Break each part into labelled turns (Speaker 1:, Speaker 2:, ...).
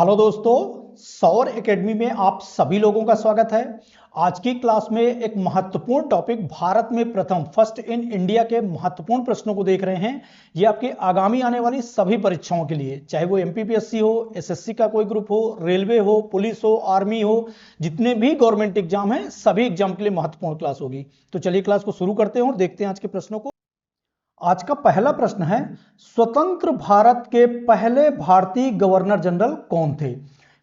Speaker 1: Hello दोस्तों, सौर academy में आप सभी लोगों का स्वागत है। आज की क्लास में एक महत्वपूर्ण टॉपिक भारत में प्रथम फर्स्ट इन इंडिया के महत्वपूर्ण प्रश्नों को देख रहे हैं। ये आपके आगामी आने वाली सभी परीक्षाओं के लिए, चाहे वो एमपीपीएससी हो, एसएससी का कोई ग्रुप हो, रेलवे हो, पुलिस हो, आर्मी हो, जितने भी गवर्नमेंट एग्जाम हैं सभी एग्जाम के लिए महत्वपूर्ण क्लास होगी। तो चलिए क्लास को शुरू करते हैं और देखते हैं आज के प्रश्नों को। आज का पहला प्रश्न है, स्वतंत्र भारत के पहले भारतीय गवर्नर जनरल कौन थे?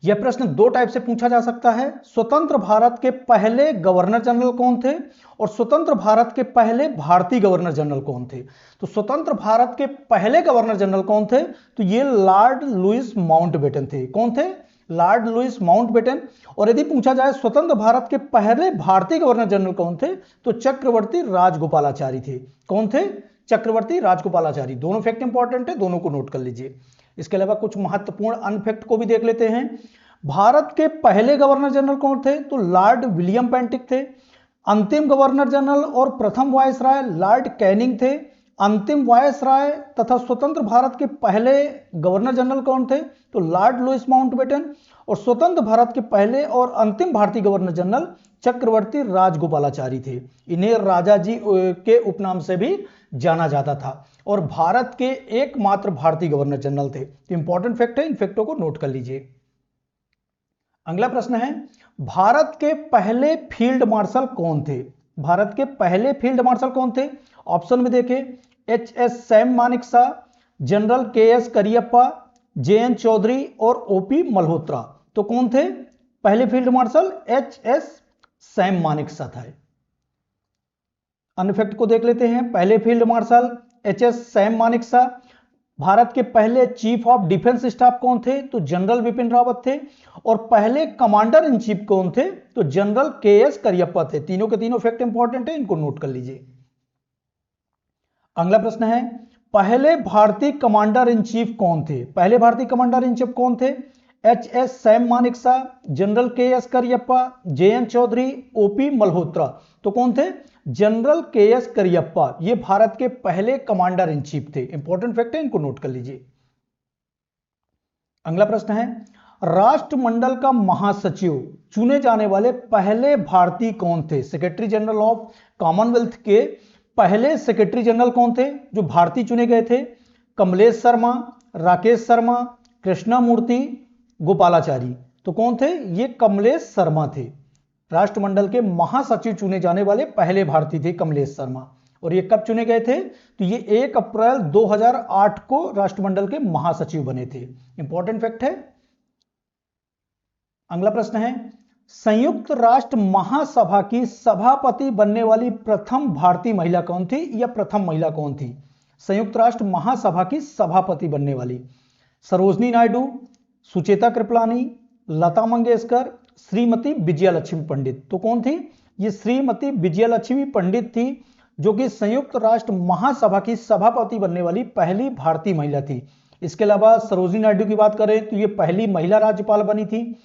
Speaker 1: यह प्रश्न दो टाइप से पूछा जा सकता है। स्वतंत्र भारत के पहले गवर्नर जनरल कौन थे और स्वतंत्र भारत के पहले भारतीय गवर्नर जनरल कौन थे? तो स्वतंत्र भारत के पहले गवर्नर जनरल कौन थे? तो ये लॉर्ड लुईस माउंटबेटन थे। कौन थे? Lord Louis Mountbatten. और यदि पूछा जाए स्वतंत्र भारत के पहले भारतीय गवर्नर जनरल कौन थे, तो चक्रवर्ती राजगोपालाचारी थे। कौन थे? चक्रवर्ती राजगोपालाचारी। दोनों फैक्ट इंपॉर्टेंट है, दोनों को नोट कर लीजिए। इसके अलावा कुछ महत्वपूर्ण अन्य फैक्ट को भी देख लेते हैं। भारत के पहले गवर्नर जनरल कौन थे? तो लॉर्ड विलियम पेंटिक थे। अंतिम गवर्नर जनरल और प्रथम वायसराय लॉर्ड कैनिंग थे। अंतिम वायसराय तथा स्वतंत्र भारत के पहले गवर्नर जनरल कौन थे? तो लॉर्ड लुईस माउंटबेटन। और स्वतंत्र भारत के पहले और अंतिम भारतीय गवर्नर जनरल चक्रवर्ती राजगोपालाचारी थे। इन्हें राजा जी के उपनाम से भी जाना जाता था और भारत के एकमात्र भारतीय गवर्नर जनरल थे। तो इंपॉर्टेंट फैक्ट है, इन फैक्टों को नोट कर लीजिए। अगला प्रश्न है, भारत के पहले फील्ड मार्शल कौन थे? भारत के पहले फील्ड मार्शल कौन थे? ऑप्शन में देखें, H S Sam Manekshaw, general K S Cariappa, J N Chaudhuri और ओपी मल्होत्रा। तो कौन थे पहले field marshal? H S Sam Manekshaw था। अन्य फैक्ट को देख लेते हैं। पहले field marshal H S Sam Manekshaw. Bharat के पहले चीफ ऑफ डिफेंस स्टाफ कौन थे? तो जनरल बिपिन रावत थे। और पहले कमांडर इन चीफ कौन थे? तो जनरल के एस करियप्पा थे। तीनों के तीनों फैक्ट इंपॉर्टेंट है, इनको नोट कर लीजिए। अगला प्रश्न है, पहले भारतीय कमांडर इन चीफ कौन थे? पहले भारतीय कमांडर इन चीफ कौन थे? H S Sam Manekshaw, general K S Cariappa, J N Chaudhuri, OP Malhotra. तो कौन थे? General K S Cariappa. ये भारत के पहले कमांडर इन चीफ थे। इंपॉर्टेंट फैक्ट है, इनको नोट कर लीजिए। अगला प्रश्न है, राष्ट्रमंडल का महासचिव चुने जाने वाले पहले भारतीय कौन थे? सेक्रेटरी जनरल ऑफ कॉमनवेल्थ के पहले सेक्रेटरी जनरल कौन थे जो भारतीय चुने गए थे? कमलेश शर्मा, राकेश शर्मा, कृष्णमूर्ति, गोपालाचारी। तो कौन थे? ये कमलेश शर्मा थे। राष्ट्रमंडल के महासचिव चुने जाने वाले पहले भारतीय थे कमलेश शर्मा। और ये कब चुने गए थे? तो ये 1 अप्रैल 2008 को राष्ट्रमंडल के महासचिव बने थे। इंपॉर्टेंट फैक्ट है। अगला प्रश्न है, संयुक्त राष्ट्र महासभा की सभापति बनने वाली प्रथम भारतीय महिला कौन थी या प्रथम महिला कौन थी? संयुक्त राष्ट्र महासभा की सभापति बनने वाली सरोजनी नायडू, सुचेता कृपलानी, लता मंगेशकर, श्रीमती विजयलक्ष्मी पंडित। तो कौन थी? ये श्रीमती विजयलक्ष्मी पंडित थी, जो कि संयुक्त राष्ट्र महासभा की सभापति बनने वाली पहली भारतीय महिला थी। इसके अलावा सरोजनी नायडू की बात करें तो ये पहली महिला राज्यपाल बनी थी।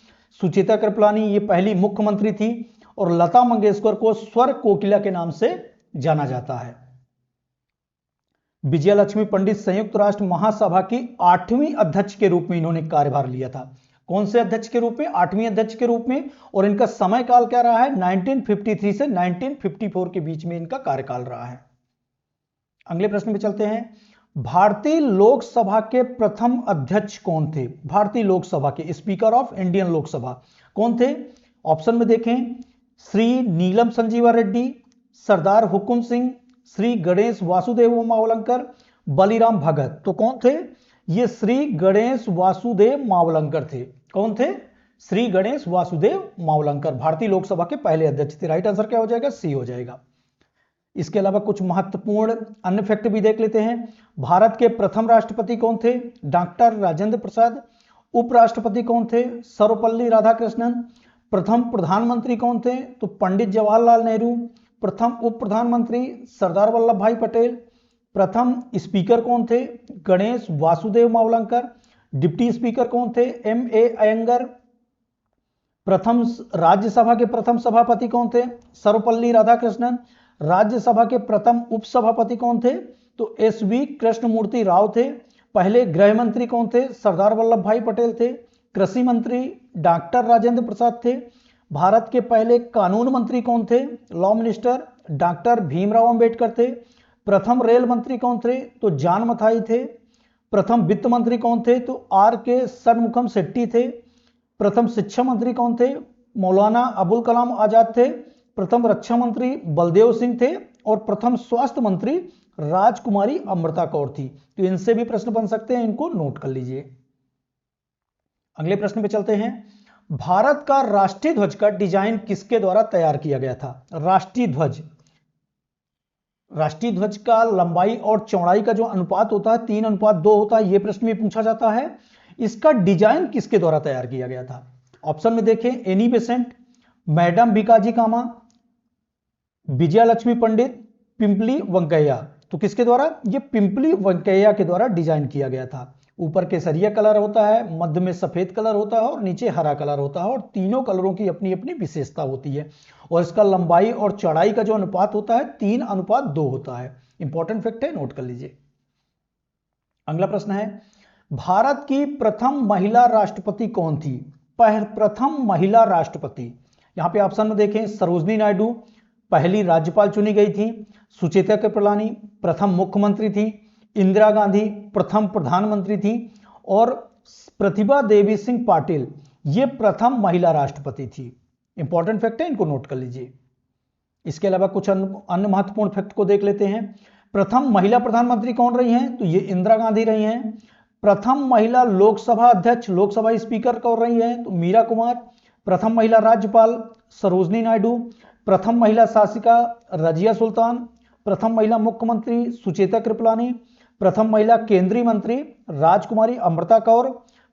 Speaker 1: सुचेता कृपलानी ये पहली मुख्यमंत्री थी। और लता मंगेशकर को स्वर कोकिला के नाम से जाना जाता है। विजयलक्ष्मी पंडित संयुक्त राष्ट्र महासभा की 8वीं अध्यक्ष के रूप में इन्होंने कार्यभार लिया था। कौन से अध्यक्ष के रूप में? 8वीं अध्यक्ष के रूप में। और इनका समय काल क्या रहा है? 1953 से 1954 के बीच में इनका कार्यकाल रहा है। अगले प्रश्न में चलते हैं, भारतीय लोकसभा के प्रथम अध्यक्ष कौन थे? भारतीय लोकसभा के स्पीकर ऑफ इंडियन लोकसभा कौन थे? ऑप्शन में देखें, श्री नीलम संजीवा रेड्डी, सरदार हुकुम सिंह, श्री गणेश वासुदेव मावलंकर, बलिराम भगत। तो कौन थे? ये श्री गणेश वासुदेव मावलंकर थे। कौन थे? श्री गणेश वासुदेव मावलंकर भारतीय लोकसभा के पहले अध्यक्ष थे। राइट आंसर क्या हो जाएगा? सी हो जाएगा। इसके अलावा कुछ महत्वपूर्ण अन्य फैक्ट भी देख लेते हैं। भारत के प्रथम राष्ट्रपति कौन थे? डॉक्टर राजेंद्र प्रसाद। उपराष्ट्रपति कौन थे? सर्वपल्ली राधाकृष्णन। प्रथम प्रधानमंत्री कौन थे? तो पंडित जवाहरलाल नेहरू। प्रथम उप प्रधानमंत्री सरदार वल्लभ भाई पटेल। प्रथम स्पीकर कौन थे? गणेश वासुदेव मावलंकर। डिप्टी स्पीकर कौन थे? M A Ayyangar. प्रथम राज्यसभा के प्रथम सभापति कौन थे? सर्वपल्ली राधाकृष्णन। राज्यसभा के प्रथम उपसभापति कौन थे? तो एस वी कृष्णमूर्ति राव थे। पहले गृह मंत्री कौन थे? सरदार वल्लभ भाई पटेल थे। कृषि मंत्री डॉक्टर राजेंद्र प्रसाद थे। भारत के पहले कानून मंत्री कौन थे? Law minister doctor Bhimrao Ambedkar थे। प्रथम रेल मंत्री कौन थे? तो जॉन मथाई थे। प्रथम वित्त मंत्री कौन थे? तो आर के षणमुखम शेट्टी थे। प्रथम शिक्षा मंत्री कौन थे? मौलाना अबुल कलाम आजाद थे। प्रथम रक्षा मंत्री बलदेव सिंह थे और प्रथम स्वास्थ्य मंत्री राजकुमारी अमृता कौर थी। तो इनसे भी प्रश्न बन सकते हैं, इनको नोट कर लीजिए। अगले प्रश्न पे चलते हैं। भारत का राष्ट्रीय ध्वज का डिजाइन किसके द्वारा तैयार किया गया था? राष्ट्रीय ध्वज का लंबाई और चौड़ाई का जो अनुपात होता है 3:2 होता है, यह प्रश्न में पूछा जाता है। इसका डिजाइन किसके द्वारा तैयार किया गया था? ऑप्शन में देखें, एनी बेसेंट, मैडम भिकाजी कामा, विजया लक्ष्मी पंडित, पिंपली वेंकैया। तो किसके द्वारा? ये पिंपली वेंकैया के द्वारा डिजाइन किया गया था। ऊपर केसरिया कलर होता है, मध्य में सफेद कलर होता है और नीचे हरा कलर होता है और तीनों कलरों की अपनी अपनी विशेषता होती है और इसका लंबाई और चौड़ाई का जो अनुपात होता है 3:2 होता है। इंपॉर्टेंट फैक्ट है, नोट कर लीजिए। अगला प्रश्न है, भारत की प्रथम महिला राष्ट्रपति कौन थी? प्रथम महिला राष्ट्रपति, यहां पे ऑप्शन में देखें, सरोजनी नायडू पहली राज्यपाल चुनी गई थी, सुचेता कृपलानी प्रथम मुख्यमंत्री थी, इंदिरा गांधी प्रथम प्रधानमंत्री थी और प्रतिभा देवी सिंह पाटिल ये प्रथम महिला राष्ट्रपति थी। इंपॉर्टेंट फैक्ट है, इनको नोट कर लीजिए। इसके अलावा कुछ अन्य महत्वपूर्ण फैक्ट को देख लेते हैं। प्रथम महिला प्रधानमंत्री कौन रही हैं? तो ये इंदिरा गांधी रही हैं। प्रथम महिला लोकसभा अध्यक्ष, लोकसभा स्पीकर कौन रही हैं? तो मीरा कुमार। प्रथम महिला राज्यपाल सरोजनी नायडू। प्रथम महिला शासिका रजिया सुल्तान। प्रथम महिला मुख्यमंत्री सुचेता कृपलानी। प्रथम महिला केंद्रीय मंत्री राजकुमारी अमृता कौर।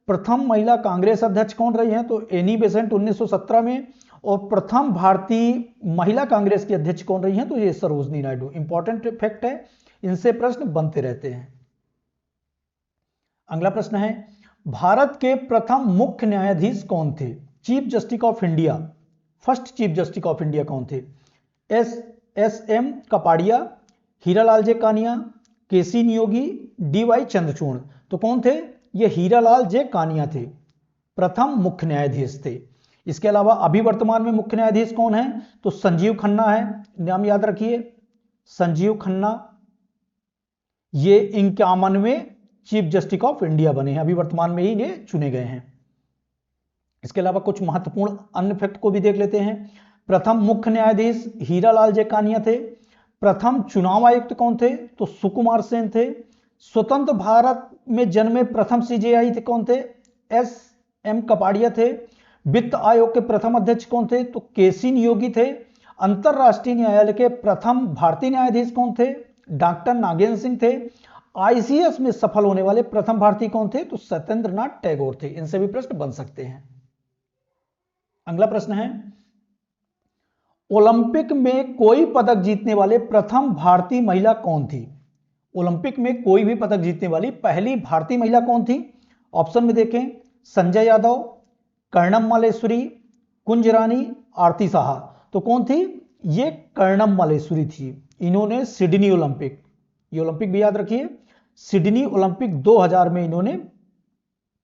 Speaker 1: प्रथम महिला कांग्रेस अध्यक्ष कौन रही हैं? तो एनी बेसेंट 1917 में। और प्रथम भारतीय महिला कांग्रेस की अध्यक्ष कौन रही हैं? तो ये सरोजनी नायडू। इंपॉर्टेंट फैक्ट है, इनसे प्रश्न बनते रहते हैं। अगला प्रश्न है, भारत के प्रथम मुख्य न्यायाधीश कौन थे? Chief justice of India, first chief justice of India कौन थे? एस एम कपाड़िया, हीरालाल जे कानिया, केसी नियोगी, डी वाई चंद्रचूड़। तो कौन थे? ये हीरालाल जे कानिया थे, प्रथम मुख्य न्यायाधीश थे। इसके अलावा अभी वर्तमान में मुख्य न्यायाधीश कौन है? तो संजीव खन्ना है, नाम याद रखिए, संजीव खन्ना। ये 51वें चीफ जस्टिस ऑफ इंडिया बने हैं, अभी वर्तमान में ही ये चुने गए हैं। इसके अलावा कुछ महत्वपूर्ण अन्य फैक्ट को भी देख लेते हैं। प्रथम मुख्य न्यायाधीश हीरालाल जे कानिया थे। प्रथम चुनाव आयुक्त कौन थे? तो सुकुमार सेन थे। स्वतंत्र भारत में जन्मे प्रथम सीजेआई थे कौन थे? एस एम कपाड़िया थे। वित्त आयोग के प्रथम अध्यक्ष कौन थे? तो केसी नियोगी थे। अंतरराष्ट्रीय न्यायालय के प्रथम भारतीय न्यायाधीश कौन थे? डॉक्टर नागेंद्र सिंह थे। आईसीएस में सफल होने वाले प्रथम भारतीय कौन थे? तो सत्येंद्र नाथ टैगोर थे। इनसे भी प्रश्न बन सकते हैं। अगला प्रश्न है, ओलंपिक में कोई पदक जीतने वाले प्रथम भारतीय महिला कौन थी? ओलंपिक में कोई भी पदक जीतने वाली पहली भारतीय महिला कौन थी? ऑप्शन में देखें, संजय यादव, कर्णम मालेश्वरी, कुंज रानी, आरती साहा। तो कौन थी? ये कर्णम मालेश्वरी थी। इन्होंने सिडनी ओलंपिक, ये ओलंपिक भी याद रखिए, सिडनी ओलंपिक 2000 में इन्होंने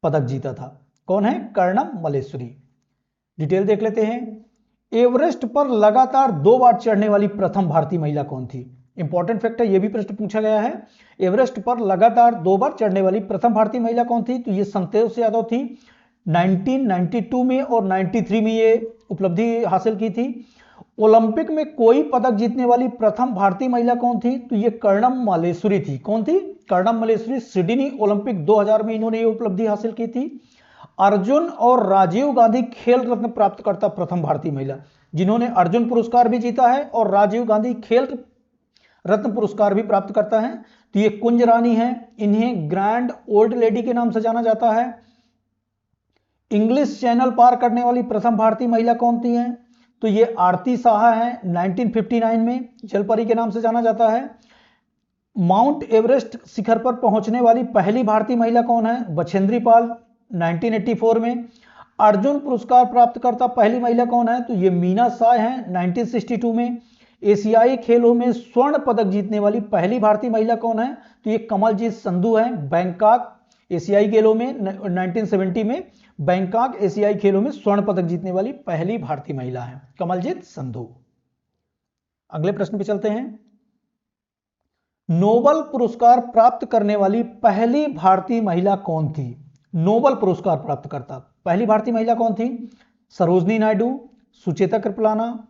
Speaker 1: पदक जीता था। कौन है? कर्णम मालेश्वरी। डिटेल देख लेते हैं। एवरेस्ट पर लगातार 2 बार चढ़ने वाली प्रथम भारतीय महिला कौन थी? इंपॉर्टेंट फैक्ट है, यह भी प्रश्न पूछा गया है। एवरेस्ट पर लगातार 2 बार चढ़ने वाली प्रथम भारतीय महिला कौन थी? तो ये संतोष यादव थी। 1992 में और 93 में ये उपलब्धि हासिल की थी। ओलंपिक में कोई पदक जीतने वाली प्रथम भारतीय महिला कौन थी? तो ये कर्णम मालेश्वरी थी। कौन थी? कर्णम मालेश्वरी। सिडनी ओलंपिक 2000 में इन्होंने ये उपलब्धि हासिल की थी। अर्जुन और राजीव गांधी खेल रत्न प्राप्त करता प्रथम भारतीय महिला, जिन्होंने अर्जुन पुरस्कार भी जीता है और राजीव गांधी खेल रत्न पुरस्कार भी प्राप्त करता है, तो ये कुंज रानी है। इन्हें ग्रैंड ओल्ड लेडी के नाम से जाना जाता है। इंग्लिश चैनल पार करने वाली प्रथम भारतीय महिला कौन थी है? तो ये आरती साहा है। 1959 में जलपरी के नाम से जाना जाता है। माउंट एवरेस्ट शिखर पर पहुंचने वाली पहली भारतीय महिला कौन है? बछेंद्री पाल, 1984 में। अर्जुन पुरस्कार प्राप्त करता पहली महिला कौन है? तो ये मीना साय हैं, 1962 में। एशियाई खेलों में स्वर्ण पदक जीतने वाली पहली भारतीय महिला कौन है? तो ये कमलजीत संधू हैं, बैंकॉक एशियाई खेलों में 1970 में बैंकॉक एशियाई खेलों में स्वर्ण पदक जीतने वाली पहली भारतीय महिला है? कमलजीत संधू। अगले प्रश्न पे चलते हैं। नोबेल पुरस्कार प्राप्त करने वाली पहली भारतीय महिला कौन थी? नोबेल पुरस्कार प्राप्तकर्ता पहली भारतीय महिला कौन थी? Sarojini Naidu, Sucheta Kripalani,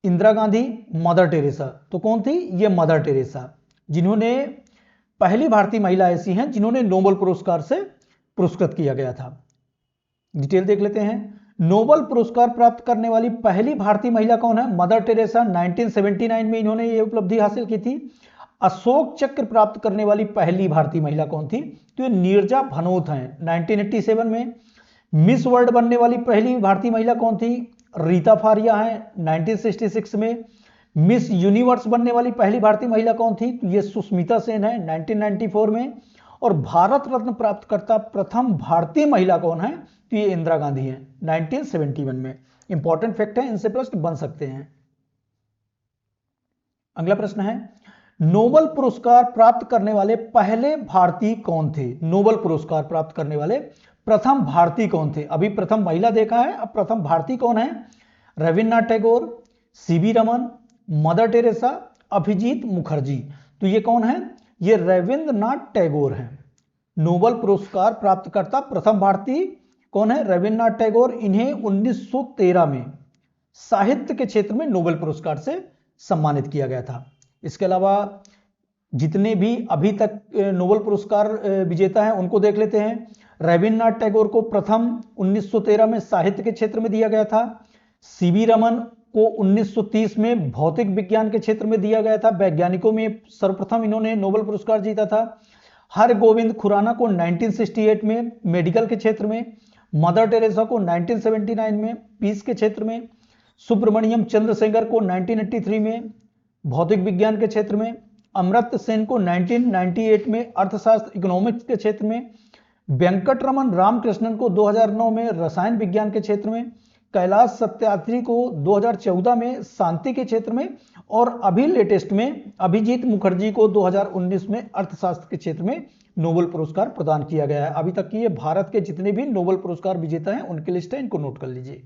Speaker 1: Indira Gandhi, Mother Teresa. तो कौन थी? ये मदर टेरेसा, जिन्होंने पहली भारतीय महिला ऐसी हैं जिन्होंने नोबेल पुरस्कार से पुरस्कृत किया गया था। डिटेल देख लेते हैं। नोबेल पुरस्कार प्राप्त करने वाली पहली भारतीय महिला कौन है? Mother Teresa. 1979 में इन्होंने ये उपलब्धि हासिल की थी। अशोक चक्र प्राप्त करने वाली पहली भारतीय महिला कौन थी? तो ये नीरजा भनोत हैं, 1987 में। मिस वर्ल्ड बनने वाली पहली भारतीय महिला कौन थी? रीता फारिया है, 1966 में। मिस यूनिवर्स बनने वाली पहली भारतीय महिला कौन थी? तो ये सुष्मिता सेन है, 1994 में। और भारत रत्न प्राप्तकर्ता प्रथम भारतीय महिला कौन है? तो ये इंदिरा गांधी है, 1971 में। इंपॉर्टेंट फैक्ट है, इनसे प्रश्न बन सकते हैं। अगला प्रश्न है, नोबेल पुरस्कार प्राप्त करने वाले पहले भारतीय कौन थे? नोबेल पुरस्कार प्राप्त करने वाले प्रथम भारतीय कौन थे? अभी प्रथम महिला देखा है, अब प्रथम भारतीय कौन है? Rabindranath Tagore, C V Raman, Mother Teresa, Abhijit Mukherjee. तो ये कौन है? ये रविन्द्रनाथ टैगोर हैं। नोबेल पुरस्कार प्राप्तकर्ता प्रथम भारतीय कौन है? रविन्द्रनाथ टैगोर। इन्हें 1913 में साहित्य के क्षेत्र में नोबेल पुरस्कार से सम्मानित किया गया था। इसके अलावा जितने भी अभी तक नोबेल पुरस्कार विजेता हैं उनको देख लेते हैं। रविन्द्रनाथ टैगोर को प्रथम 1913 में साहित्य के क्षेत्र में दिया गया था। सीवी रमन को 1930 में भौतिक विज्ञान के क्षेत्र में दिया गया था। वैज्ञानिकों में सर्वप्रथम इन्होंने नोबेल पुरस्कार जीता था। हरगोविंद खुराना को 1968 में मेडिकल के क्षेत्र में। मदर टेरेसा को 1979 में पीस के क्षेत्र में। सुब्रमण्यम चंद्रशेखर को 1983 में भौतिक विज्ञान के क्षेत्र में। अमर्त्य सेन को 1998 में अर्थशास्त्र इकोनॉमिक्स के क्षेत्र में। वेंकटरमन रामकृष्णन को 2009 में रसायन विज्ञान के क्षेत्र में। कैलाश सत्यार्थी को 2014 में शांति के क्षेत्र में। और अभी लेटेस्ट में अभिजीत मुखर्जी को 2019 में अर्थशास्त्र के क्षेत्र में नोबेल पुरस्कार प्रदान किया गया है। अभी तक की ये भारत के जितने भी नोबेल पुरस्कार विजेता हैं उनकी लिस्ट है, इनको नोट कर लीजिए।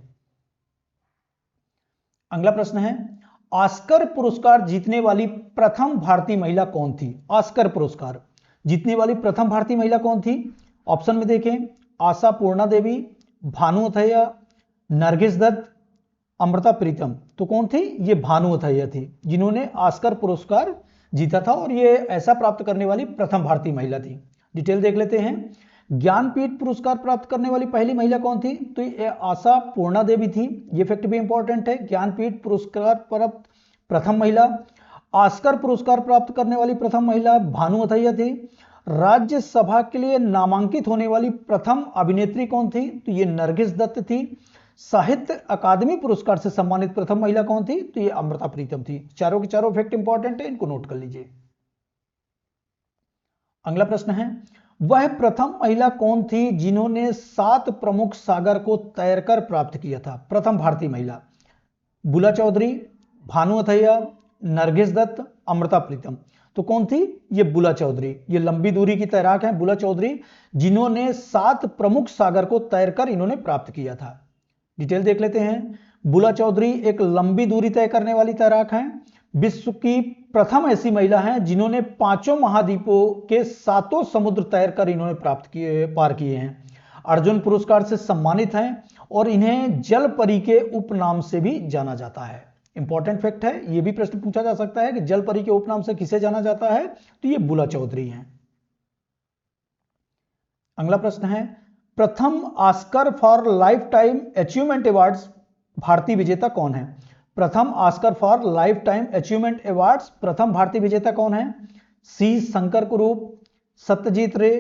Speaker 1: अगला प्रश्न है, ऑस्कर पुरस्कार जीतने वाली प्रथम भारतीय महिला कौन थी? ऑस्कर पुरस्कार जीतने वाली प्रथम भारतीय महिला कौन थी? ऑप्शन में देखें, आशा पूर्णा देवी, भानु अथैया, नरगिस दत्त, अमृता प्रीतम। तो कौन थी? ये भानु अथैया थी, जिन्होंने ऑस्कर पुरस्कार जीता था और ये ऐसा प्राप्त करने वाली प्रथम भारतीय महिला थी। डिटेल देख लेते हैं। ज्ञानपीठ पुरस्कार प्राप्त करने वाली पहली महिला कौन थी? तो ये आशा पूर्णा देवी थी। ये फैक्ट भी इंपॉर्टेंट है। ज्ञानपीठ पुरस्कार प्राप्त प्रथम महिला। ऑस्कर पुरस्कार प्राप्त करने वाली प्रथम महिला भानु अथैया थी। राज्यसभा के लिए नामांकित होने वाली प्रथम अभिनेत्री कौन थी? तो ये नरगिस दत्त थी। साहित्य अकादमी पुरस्कार से सम्मानित प्रथम महिला कौन थी? तो ये अमृता प्रीतम थी। चारों के चारों फैक्ट इंपॉर्टेंट है, इनको नोट कर लीजिए। अगला प्रश्न है, वह प्रथम महिला कौन थी जिन्होंने 7 प्रमुख सागर को तैरकर प्राप्त किया था? प्रथम भारतीय महिला। बुला चौधरी, भानु अथैया, नरगिस दत्त, अमृता प्रीतम। तो कौन थी? ये बुला चौधरी। ये लंबी दूरी की तैराक हैं बुला चौधरी, जिन्होंने 7 प्रमुख सागर को तैरकर इन्होंने प्राप्त किया था। डिटेल देख लेते हैं। बुला चौधरी एक लंबी दूरी तय करने वाली तैराक हैं। विश्व की प्रथम ऐसी महिला हैं जिन्होंने 5 महाद्वीपों के 7 समुद्र तैरकर इन्होंने पार किए हैं। अर्जुन पुरस्कार से सम्मानित हैं और इन्हें जल परी के उपनाम से भी जाना जाता है। इंपॉर्टेंट फैक्ट है, यह भी प्रश्न पूछा जा सकता है कि जल परी के उपनाम से किसे जाना जाता है? तो ये बुला चौधरी हैं। अगला प्रश्न है, प्रथम Oscar for life time achievement awards भारतीय विजेता कौन है? प्रथम Oscar for life time achievement awards प्रथम भारतीय विजेता कौन है? सी शंकर कुरूप, सत्यजीत रे,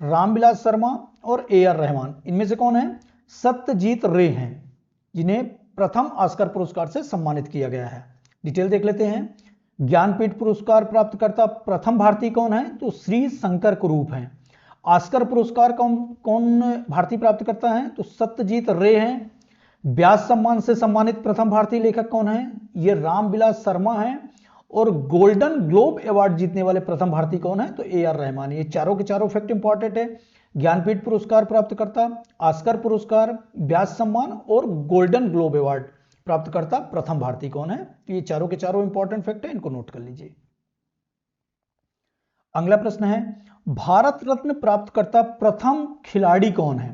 Speaker 1: रामविलास शर्मा और AR रहमान। इनमें से कौन है? सत्यजीत रे हैं, जिन्हें प्रथम ऑस्कर पुरस्कार से सम्मानित किया गया है। डिटेल देख लेते हैं। ज्ञानपीठ पुरस्कार प्राप्तकर्ता प्रथम भारतीय कौन है? तो श्री शंकर कुरूप हैं। ऑस्कर पुरस्कार कौन भारतीय प्राप्त करता है? तो सत्यजीत रे हैं। व्यास सम्मान से सम्मानित प्रथम भारतीय लेखक कौन है? ये रामविलास शर्मा हैं। और गोल्डन ग्लोब अवार्ड जीतने वाले प्रथम भारतीय कौन है? तो AR रहमान। ये चारों के चारों फैक्ट इंपॉर्टेंट है। ज्ञानपीठ पुरस्कार प्राप्तकर्ता, ऑस्कर पुरस्कार, व्यास सम्मान और गोल्डन ग्लोब अवार्ड प्राप्तकर्ता प्रथम भारतीय कौन है? तो ये चारों के चारों इंपॉर्टेंट फैक्ट है, इनको नोट कर लीजिए। अगला प्रश्न है, भारत रत्न प्राप्तकर्ता प्रथम खिलाड़ी कौन है?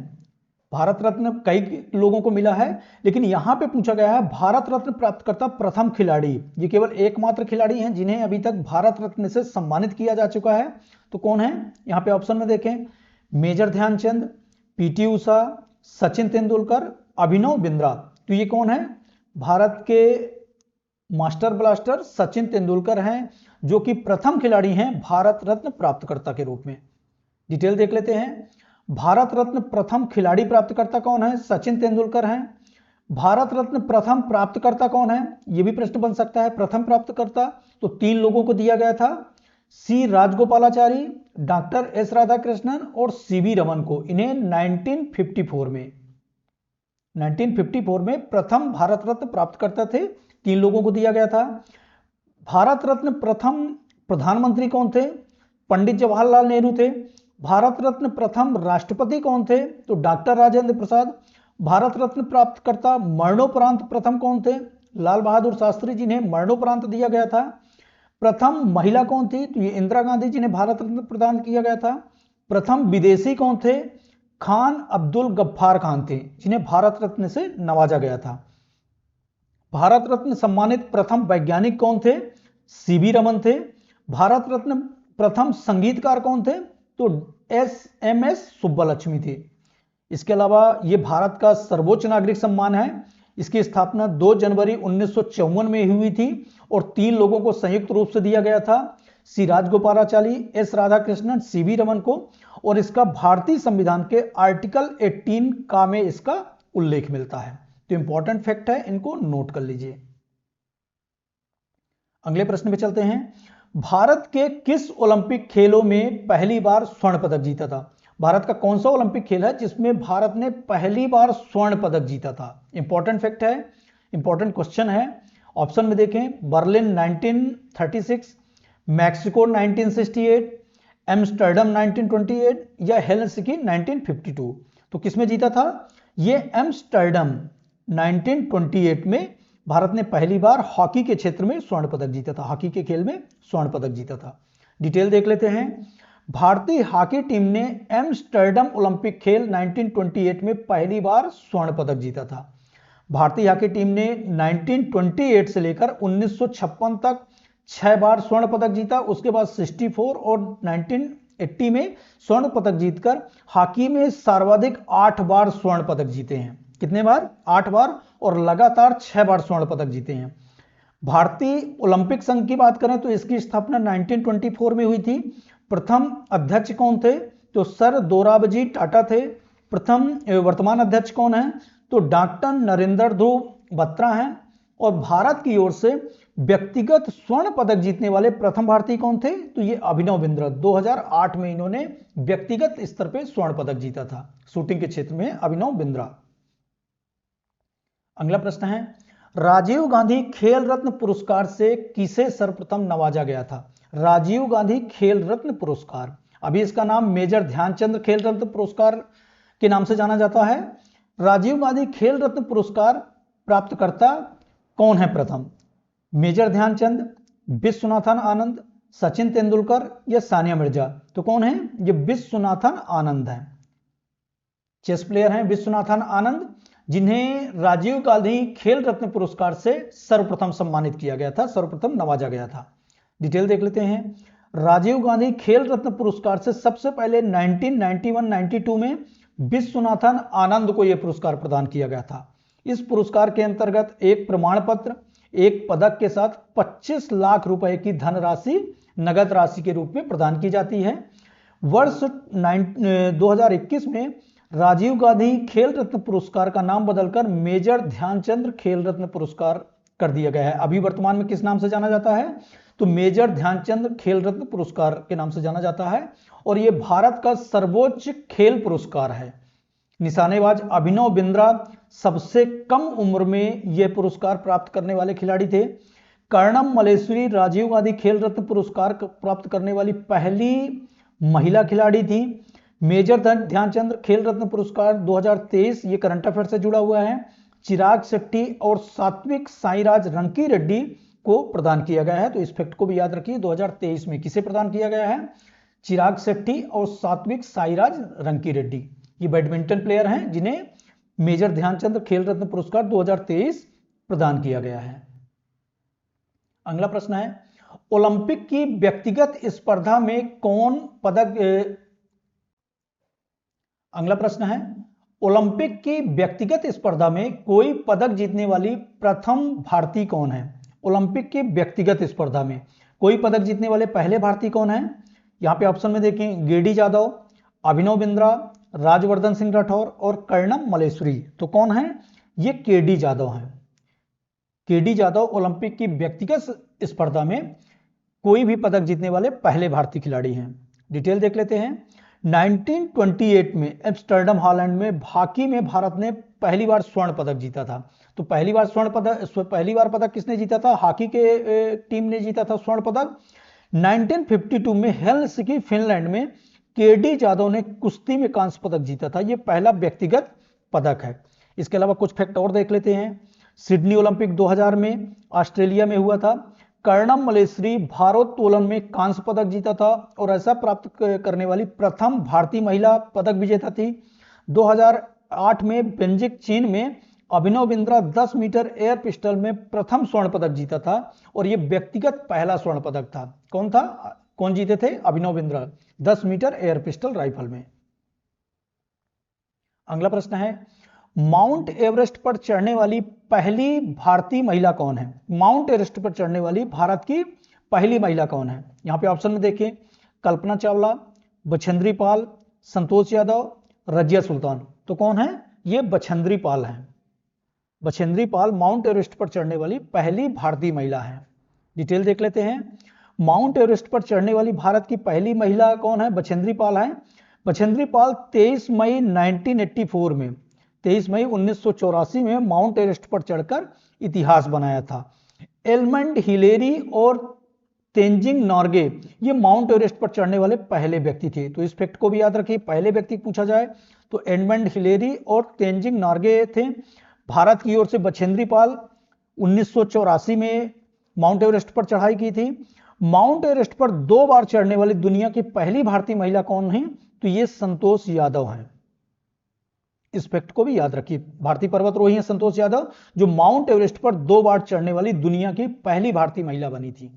Speaker 1: भारत रत्न कई लोगों को मिला है, लेकिन यहां पे पूछा गया है भारत रत्न प्राप्तकर्ता प्रथम खिलाड़ी। ये केवल एकमात्र खिलाड़ी हैं जिन्हें अभी तक भारत रत्न से सम्मानित किया जा चुका है। तो कौन है? यहां पे ऑप्शन में देखें, मेजर ध्यानचंद, पीटी उषा, सचिन तेंदुलकर, अभिनव बिंद्रा। तो ये कौन है? भारत के मास्टर ब्लास्टर सचिन तेंदुलकर हैं, जो कि प्रथम खिलाड़ी हैं भारत रत्न प्राप्तकर्ता के रूप में। डिटेल देख लेते हैं। भारत रत्न प्रथम खिलाड़ी प्राप्तकर्ता कौन है? सचिन तेंदुलकर हैं। भारत रत्न प्रथम प्राप्तकर्ता कौन है? यह भी प्रश्न बन सकता है। प्रथम प्राप्तकर्ता तो 3 लोगों को दिया गया था, सी राजगोपालाचारी, डॉक्टर एस राधाकृष्णन और सीवी रमन को। इन्हें 1954 में प्रथम भारत रत्न प्राप्तकर्ता थे, 3 लोगों को दिया गया था। भारत रत्न प्रथम प्रधानमंत्री कौन थे? पंडित जवाहरलाल नेहरू थे। भारत रत्न प्रथम राष्ट्रपति कौन थे? तो डॉक्टर राजेंद्र प्रसाद। भारत रत्न प्राप्तकर्ता मरणोपरांत प्रथम कौन थे? लाल बहादुर शास्त्री, जिन्हें मरणोपरांत दिया गया था। प्रथम महिला कौन थी? तो ये इंदिरा गांधी, जिन्हें भारत रत्न प्रदान किया गया था। प्रथम विदेशी कौन थे? खान अब्दुल गफ्फार खान थे, जिन्हें भारत रत्न से नवाजा गया था। भारत रत्न सम्मानित प्रथम वैज्ञानिक कौन थे? सीवी रमन थे। भारत रत्न प्रथम संगीतकार कौन थे? तो एस सुब्बालक्ष्मी थे। इसके अलावा ये भारत का सर्वोच्च नागरिक सम्मान है। इसकी स्थापना 2 जनवरी 1954 में हुई थी और 3 लोगों को संयुक्त रूप से दिया गया था, सी राजगोपालाचारी, एस राधाकृष्णन, सीवी रमन को। और इसका भारतीय संविधान के आर्टिकल 18 का में इसका उल्लेख मिलता है। तो इंपॉर्टेंट फैक्ट है, इनको नोट कर लीजिए। अगले प्रश्न पे चलते हैं। भारत के किस ओलंपिक खेलों में पहली बार स्वर्ण पदक जीता था? भारत का कौन सा ओलंपिक खेल है जिसमें भारत ने पहली बार स्वर्ण पदक जीता था? इंपॉर्टेंट फैक्ट है, इंपॉर्टेंट क्वेश्चन है। ऑप्शन में देखें, बर्लिन 1936, मैक्सिको 1968, एम्स्टर्डम 1928 या हेलसिंकी 1952। तो किसमें जीता था? ये एम्स्टर्डम 1928 में भारत ने पहली बार हॉकी के क्षेत्र में स्वर्ण पदक जीता था, हॉकी के खेल में स्वर्ण पदक जीता था। डिटेल देख लेते हैं। भारतीय हॉकी टीम ने एम्स्टर्डम ओलंपिक खेल 1928 में पहली बार स्वर्ण पदक जीता था। भारतीय हॉकी टीम ने 1928 से लेकर 1956 तक 6 बार स्वर्ण पदक जीता। उसके बाद 64 और 1980 में स्वर्ण पदक जीतकर हॉकी में सर्वाधिक 8 बार स्वर्ण पदक जीते हैं। कितने बार? 8 बार, और लगातार 6 बार स्वर्ण पदक जीते हैं। भारतीय ओलंपिक संघ की बात करें तो इसकी स्थापना 1924 में हुई थी। प्रथम अध्यक्ष कौन थे? तो सर दोराबजी टाटा थे। प्रथम वर्तमान अध्यक्ष कौन है? तो डॉक्टर नरेंद्र ध्रुव बत्रा हैं। और भारत की ओर से व्यक्तिगत स्वर्ण पदक जीतने वाले प्रथम भारतीय कौन थे? तो ये अभिनव बिंद्रा, 2008 में इन्होंने व्यक्तिगत स्तर पर स्वर्ण पदक जीता था शूटिंग के क्षेत्र में, अभिनव बिंद्रा। अगला प्रश्न है, राजीव गांधी खेल रत्न पुरस्कार से किसे सर्वप्रथम नवाजा गया था? राजीव गांधी खेल रत्न पुरस्कार, अभी इसका नाम मेजर ध्यानचंद खेल रत्न पुरस्कार के नाम से जाना जाता है। राजीव गांधी खेल रत्न पुरस्कार प्राप्तकर्ता कौन है प्रथम? मेजर ध्यानचंद, विश्वनाथन आनंद, सचिन तेंदुलकर या सानिया मिर्जा? तो कौन है? ये विश्वनाथन आनंद है, चेस प्लेयर हैं विश्वनाथन आनंद, जिन्हें राजीव गांधी खेल रत्न पुरस्कार से सर्वप्रथम सम्मानित किया गया था, सर्वप्रथम नवाजा गया था। डिटेल देख लेते हैं। राजीव गांधी खेल रत्न पुरस्कार से सबसे पहले 1991-92 में विश्वनाथन आनंद को यह पुरस्कार प्रदान किया गया था। इस पुरस्कार के अंतर्गत एक प्रमाण पत्र, एक पदक के साथ 25 लाख रुपए की धनराशि नगद राशि के रूप में प्रदान की जाती है। वर्ष 2021 में राजीव गांधी खेल रत्न पुरस्कार का नाम बदलकर मेजर ध्यानचंद खेल रत्न पुरस्कार कर दिया गया है। अभी वर्तमान में किस नाम से जाना जाता है? तो मेजर ध्यानचंद खेल रत्न पुरस्कार के नाम से जाना जाता है। और यह भारत का सर्वोच्च खेल पुरस्कार है। निशानेबाज अभिनव बिंद्रा सबसे कम उम्र में यह पुरस्कार प्राप्त करने वाले खिलाड़ी थे। कर्णम मलेश्वरी राजीव गांधी खेल रत्न पुरस्कार प्राप्त करने वाली पहली महिला खिलाड़ी थी। मेजर ध्यानचंद खेल रत्न पुरस्कार 2023 ये करंट अफेयर से जुड़ा हुआ है। चिराग शेट्टी और सात्विक साईराज रंकी रेड्डी को प्रदान किया गया है, तो इस फैक्ट को भी याद रखिए। 2023 में किसे प्रदान किया गया है? चिराग शेट्टी और सात्विक साईराज रंकी रेड्डी, ये बैडमिंटन प्लेयर हैं जिन्हें मेजर ध्यानचंद खेल रत्न पुरस्कार 2023 प्रदान किया गया है। अगला प्रश्न है, ओलंपिक की व्यक्तिगत स्पर्धा में कौन पदक अगला प्रश्न है, ओलंपिक की व्यक्तिगत स्पर्धा में कोई पदक जीतने वाली प्रथम भारतीय कौन है? ओलंपिक की व्यक्तिगत स्पर्धा में कोई पदक जीतने वाले पहले भारतीय कौन है? यहां पे ऑप्शन में देखें, गेडी जादव, अभिनव बिंद्रा, राजवर्धन सिंह राठौर और कर्णम मलेश्वरी। तो कौन है? ये केडी जादव हैं। केडी जादव ओलंपिक की व्यक्तिगत स्पर्धा में कोई भी पदक जीतने वाले पहले भारतीय खिलाड़ी हैं। डिटेल देख लेते हैं। 1928 में एम्स्टर्डम हॉलैंड में हॉकी में भारत ने पहली बार स्वर्ण पदक जीता था। तो पहली बार पदक किसने जीता था? हॉकी के टीम ने जीता था स्वर्ण पदक। 1952 में हेलसिंकी फिनलैंड में केडी जादव ने कुश्ती में कांस्य पदक जीता था। यह पहला व्यक्तिगत पदक है। इसके अलावा कुछ फैक्ट और देख लेते हैं। सिडनी ओलंपिक 2000 में ऑस्ट्रेलिया में हुआ था। कर्णम मलेश्वरी भारोत्तोलन में कांस्य पदक जीता था और ऐसा प्राप्त करने वाली प्रथम भारतीय महिला पदक विजेता थी। 2008 में बेजिंग चीन में अभिनव बिंद्रा 10 मीटर एयर पिस्टल में प्रथम स्वर्ण पदक जीता था और यह व्यक्तिगत पहला स्वर्ण पदक था। कौन था? कौन जीते थे? Abhinav Bindra 10 metre air pistol rifle में। अगला प्रश्न है, माउंट एवरेस्ट पर चढ़ने वाली पहली भारतीय महिला कौन है? माउंट एवरेस्ट पर चढ़ने वाली भारत की पहली महिला कौन है? यहां पे ऑप्शन में देखिए, कल्पना चावला, बछेंद्री पाल, संतोष यादव, रजिया सुल्तान। तो कौन है? ये बछेंद्री पाल है। बछेंद्री पाल माउंट एवरेस्ट पर चढ़ने वाली पहली भारतीय महिला है। डिटेल देख लेते हैं। माउंट एवरेस्ट पर चढ़ने वाली भारत की पहली महिला कौन है? बछेंद्री पाल है। बछेंद्री पाल 23 मई 1984 में 23 मई 1984 में माउंट एवरेस्ट पर चढ़कर इतिहास बनाया था। एडमंड हिलेरी और तेंजिंग नॉर्गे ये माउंट एवरेस्ट पर चढ़ने वाले पहले व्यक्ति थे। तो इस फैक्ट को भी याद रखिए। पहले व्यक्ति पूछा जाए तो एडमंड हिलेरी और तेंजिंग नॉर्गे थे। भारत की ओर से बछेंद्री पाल 1984 में माउंट एवरेस्ट पर चढ़ाई की थी। माउंट एवरेस्ट पर 2 बार चढ़ने वाली दुनिया की पहली भारतीय महिला कौन है? तो ये संतोष यादव हैं। इस फैक्ट को भी याद रखिए। भारतीय पर्वतारोही हैं संतोष यादव, जो माउंट एवरेस्ट पर 2 बार चढ़ने वाली दुनिया की पहली भारतीय महिला बनी थी।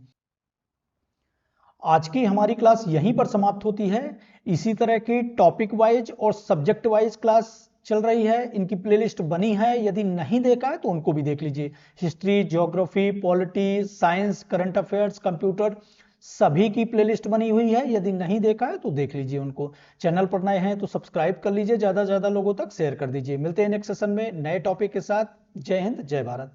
Speaker 1: आज की हमारी क्लास यहीं पर समाप्त होती है। इसी तरह की टॉपिक वाइज और सब्जेक्ट वाइज क्लास चल रही है। इनकी प्लेलिस्ट बनी है, यदि नहीं देखा है तो उनको भी देख लीजिए। History, geography, polity, science, current affairs, computer, सभी की प्लेलिस्ट बनी हुई है। यदि नहीं देखा है तो देख लीजिए उनको। चैनल पर नए हैं तो सब्सक्राइब कर लीजिए, ज्यादा से ज्यादा लोगों तक शेयर कर दीजिए। मिलते हैं नेक्स्ट सेशन में नए टॉपिक के साथ। जय हिंद, जय भारत।